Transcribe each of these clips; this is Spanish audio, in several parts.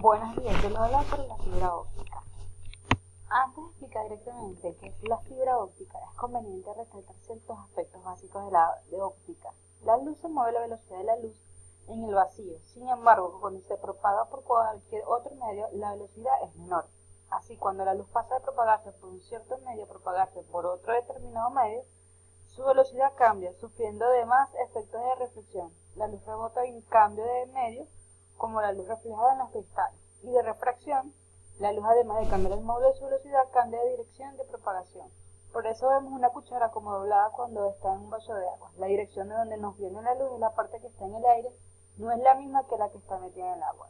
Buenos días, yo les voy a hablar sobre la fibra óptica. Antes de explicar directamente qué es la fibra óptica, es conveniente resaltar ciertos aspectos básicos de óptica. La luz se mueve a la velocidad de la luz en el vacío, sin embargo, cuando se propaga por cualquier otro medio, la velocidad es menor. Así, cuando la luz pasa de propagarse por un cierto medio a propagarse por otro determinado medio, su velocidad cambia, sufriendo además efectos de reflexión. La luz rebota en cambio de medio, como la luz reflejada en los cristales, y de refracción. La luz, además de cambiar el módulo de su velocidad, cambia de dirección de propagación. Por eso vemos una cuchara como doblada cuando está en un vaso de agua. La dirección de donde nos viene la luz es la parte que está en el aire, no es la misma que la que está metida en el agua.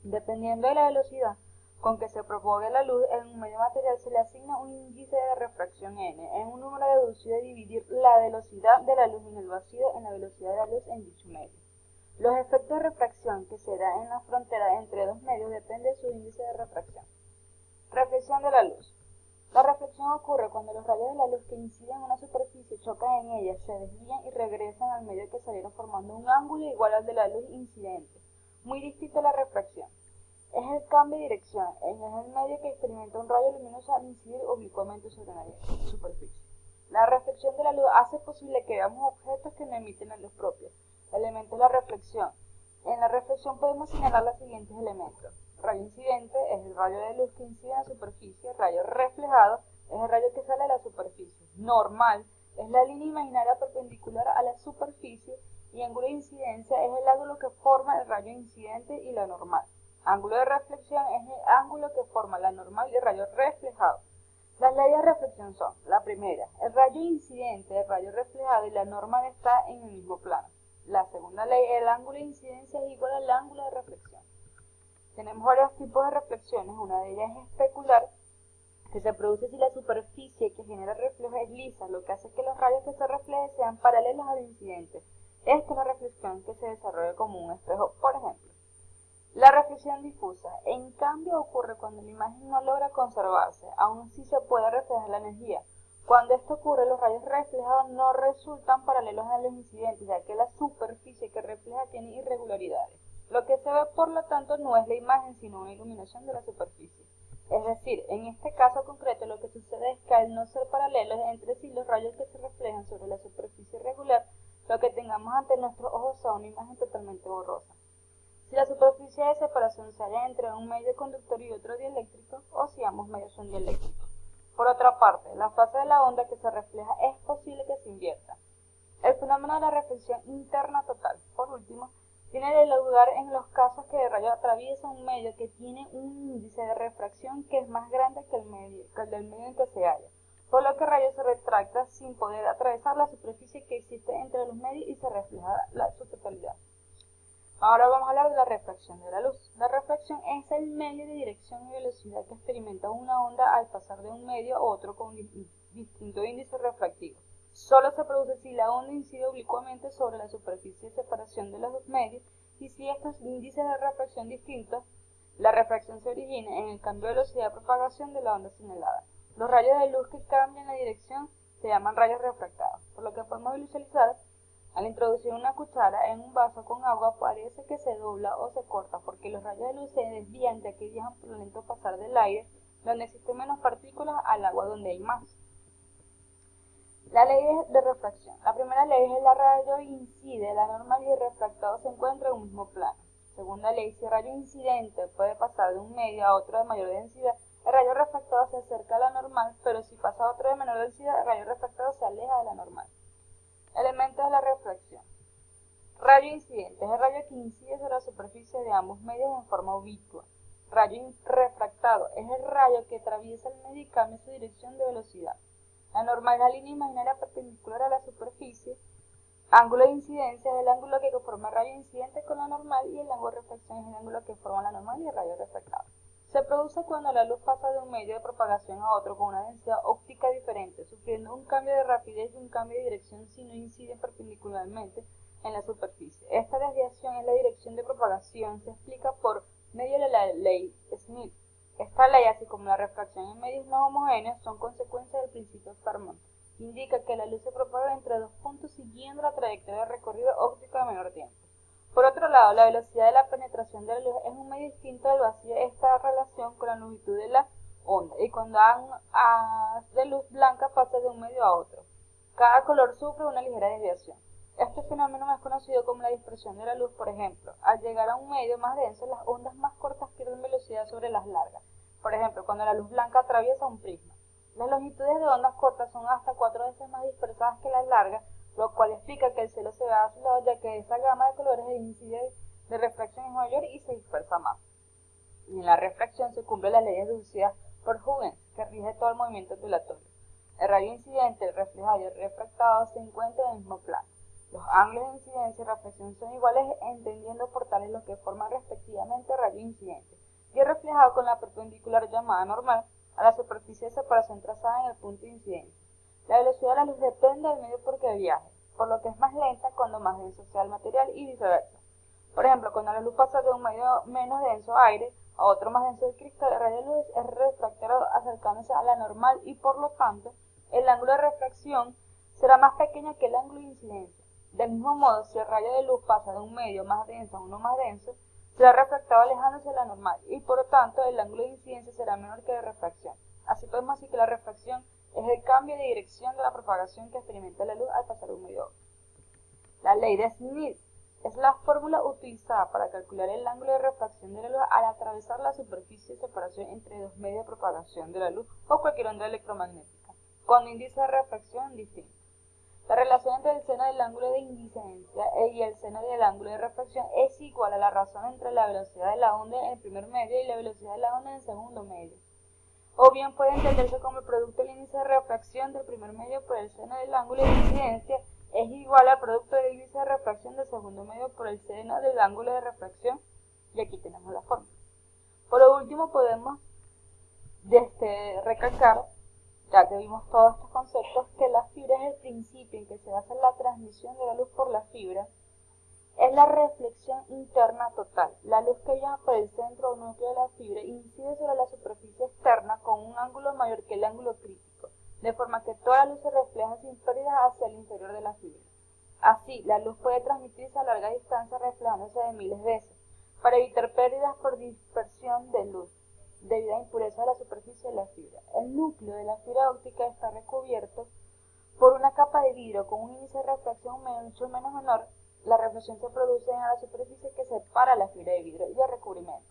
Dependiendo de la velocidad con que se propague la luz en un medio material, se le asigna un índice de refracción n, en un número deducido de dividir la velocidad de la luz en el vacío en la velocidad de la luz en dicho medio. Los efectos de refracción que se da en la frontera entre dos medios depende de su índice de refracción. Reflexión de la luz. La reflexión ocurre cuando los rayos de la luz que inciden en una superficie chocan en ella, se desvían y regresan al medio que salieron formando un ángulo igual al de la luz incidente, muy distinto a la refracción. Es el cambio de dirección, es el medio que experimenta un rayo luminoso al incidir oblicuamente sobre una superficie. La reflexión de la luz hace posible que veamos objetos que no emiten la luz propia. Elementos de la reflexión. En la reflexión podemos señalar los siguientes elementos. Rayo incidente es el rayo de luz que incide en la superficie. Rayo reflejado es el rayo que sale de la superficie. Normal es la línea imaginaria perpendicular a la superficie. Y ángulo de incidencia es el ángulo que forma el rayo incidente y la normal. Ángulo de reflexión es el ángulo que forma la normal y el rayo reflejado. Las leyes de reflexión son: la primera, el rayo incidente, el rayo reflejado y la normal está en el mismo plano. La segunda ley, el ángulo de incidencia es igual al ángulo de reflexión. Tenemos varios tipos de reflexiones. Una de ellas es especular, que se produce si la superficie que genera reflejo es lisa, lo que hace que los rayos que se reflejen sean paralelos al incidente. Esta es la reflexión que se desarrolla como un espejo, por ejemplo. La reflexión difusa, en cambio, ocurre cuando la imagen no logra conservarse, aun así se puede reflejar la energía. Cuando esto ocurre, los rayos reflejados no resultan paralelos a los incidentes, ya que la superficie que refleja tiene irregularidades. Lo que se ve, por lo tanto, no es la imagen, sino una iluminación de la superficie. Es decir, en este caso concreto, lo que sucede es que al no ser paralelos entre sí los rayos que se reflejan sobre la superficie irregular, lo que tengamos ante nuestros ojos sea una imagen totalmente borrosa. Si la superficie de separación se halla entre un medio conductor y otro dieléctrico, o si ambos medios son dieléctricos. Por otra parte, la fase de la onda que se refleja es posible que se invierta. El fenómeno de la reflexión interna total, por último, tiene lugar en los casos que el rayo atraviesa un medio que tiene un índice de refracción que es más grande que el del medio en que se halla, por lo que el rayo se retracta sin poder atravesar la superficie que existe entre los medios y se refleja su totalidad. Ahora vamos a hablar de la refracción de la luz. La refracción es el medio de dirección y velocidad que experimenta una onda al pasar de un medio a otro con distinto índice refractivo. Solo se produce si la onda incide oblicuamente sobre la superficie de separación de los dos medios y si estos índices de refracción distintos, la refracción se origina en el cambio de velocidad de propagación de la onda señalada. Los rayos de luz que cambian la dirección se llaman rayos refractados, por lo que podemos visualizar. Al introducir una cuchara en un vaso con agua parece que se dobla o se corta porque los rayos de luz se desvían ya que viajan por el lento pasar del aire, donde existen menos partículas, al agua donde hay más. La ley de refracción. La primera ley es el rayo incide, la normal y el refractado se encuentran en un mismo plano. Segunda ley, si el rayo incidente puede pasar de un medio a otro de mayor densidad, el rayo refractado se acerca a la normal, pero si pasa a otro de menor densidad, el rayo refractado se aleja de la normal. Elementos de la refracción. Rayo incidente es el rayo que incide sobre la superficie de ambos medios en forma ubicua. Rayo refractado es el rayo que atraviesa el medio y cambia su dirección de velocidad. La normal es la línea imaginaria perpendicular a la superficie. Ángulo de incidencia es el ángulo que conforma el rayo incidente con la normal y el ángulo de refracción es el ángulo que forma la normal y el rayo refractado. Se produce cuando la luz pasa de un medio de propagación a otro con una densidad óptica diferente, sufriendo un cambio de rapidez y un cambio de dirección si no inciden perpendicularmente en la superficie. Esta desviación en la dirección de propagación se explica por medio de la ley Smith. Esta ley, así como la refracción en medios no homogéneos, son consecuencias del principio de Fermat, que indica que la luz se propaga entre dos puntos siguiendo la trayectoria de recorrido óptico de menor tiempo. Por otro lado, la velocidad de la penetración de la luz es un medio distinto del vacío esta relación con la longitud de la onda, y cuando un haz de luz blanca pasa de un medio a otro. Cada color sufre una ligera desviación. Este fenómeno es conocido como la dispersión de la luz. Por ejemplo, al llegar a un medio más denso, las ondas más cortas pierden velocidad sobre las largas. Por ejemplo, cuando la luz blanca atraviesa un prisma. Las longitudes de ondas cortas son hasta 4 veces más dispersadas que las largas, lo cual explica que el cielo se vea azulado, ya que esa gama de colores de índice de refracción es mayor y se dispersa más. Y en la refracción se cumplen las leyes deducidas por Huygens, que rige todo el movimiento ondulatorio. El rayo incidente, el reflejado y el refractado se encuentran en el mismo plano. Los ángulos de incidencia y reflexión son iguales, entendiendo por tales los que forman respectivamente el rayo incidente y el reflejado con la perpendicular llamada normal a la superficie de separación trazada en el punto de incidencia. La velocidad de la luz depende del medio por que viaje, por lo que es más lenta cuando más denso sea el material y viceversa. Por ejemplo, cuando la luz pasa de un medio menos denso, aire, a otro más denso, el cristal, el rayo de luz es refractado acercándose a la normal y por lo tanto el ángulo de refracción será más pequeño que el ángulo de incidencia. Del mismo modo, si el rayo de luz pasa de un medio más denso a uno más denso, será refractado alejándose de la normal y por lo tanto el ángulo de incidencia será menor que el de refracción. Así podemos decir que la refracción es el cambio de dirección de la propagación que experimenta la luz al pasar de un medio a otro. La ley de Smith es la fórmula utilizada para calcular el ángulo de refracción de la luz al atravesar la superficie de separación entre dos medios de propagación de la luz o cualquier onda electromagnética, con índice de refracción distinto. La relación entre el seno del ángulo de incidencia y el seno del ángulo de refracción es igual a la razón entre la velocidad de la onda en el primer medio y la velocidad de la onda en el segundo medio. O bien puede entenderse como el producto del índice de refracción del primer medio por el seno del ángulo de incidencia es igual al producto del índice de refracción del segundo medio por el seno del ángulo de refracción. Y aquí tenemos la fórmula. Por lo último podemos recalcar, ya que vimos todos estos conceptos, que la fibra es el principio en que se basa la transmisión de la luz por la fibra. Es la reflexión interna total. La luz que viaja por el centro o núcleo de la fibra incide sobre la superficie externa con un ángulo mayor que el ángulo crítico, de forma que toda la luz se refleja sin pérdida hacia el interior de la fibra. Así, la luz puede transmitirse a larga distancia reflejándose de miles de veces, para evitar pérdidas por dispersión de luz, debido a impureza de la superficie de la fibra. El núcleo de la fibra óptica está recubierto por una capa de vidrio con un índice de refracción mucho menos menor. La reflexión se produce en la superficie que separa la fibra de vidrio y el recubrimiento.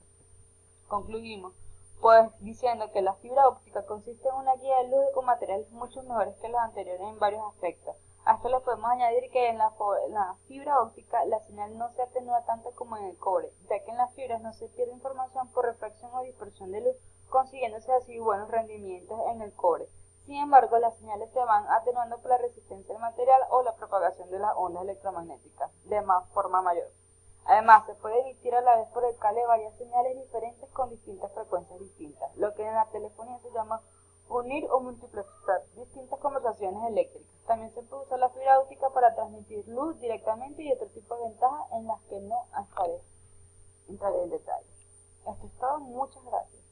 Concluimos, pues, diciendo que la fibra óptica consiste en una guía de luz con materiales mucho mejores que los anteriores en varios aspectos. A esto le podemos añadir que en la fibra óptica la señal no se atenúa tanto como en el cobre, ya que en las fibras no se pierde información por refracción o dispersión de luz, consiguiéndose así buenos rendimientos en el cobre. Sin embargo, las señales se van atenuando por la resistencia del material o la propagación de las ondas electromagnéticas de forma mayor. Además, se puede emitir a la vez por el cable varias señales diferentes con distintas frecuencias distintas, lo que en la telefonía se llama unir o multiplexar distintas conversaciones eléctricas. También se puede usar la fibra óptica para transmitir luz directamente y otro tipo de ventajas en las que no entraré en detalle. Esto es todo, muchas gracias.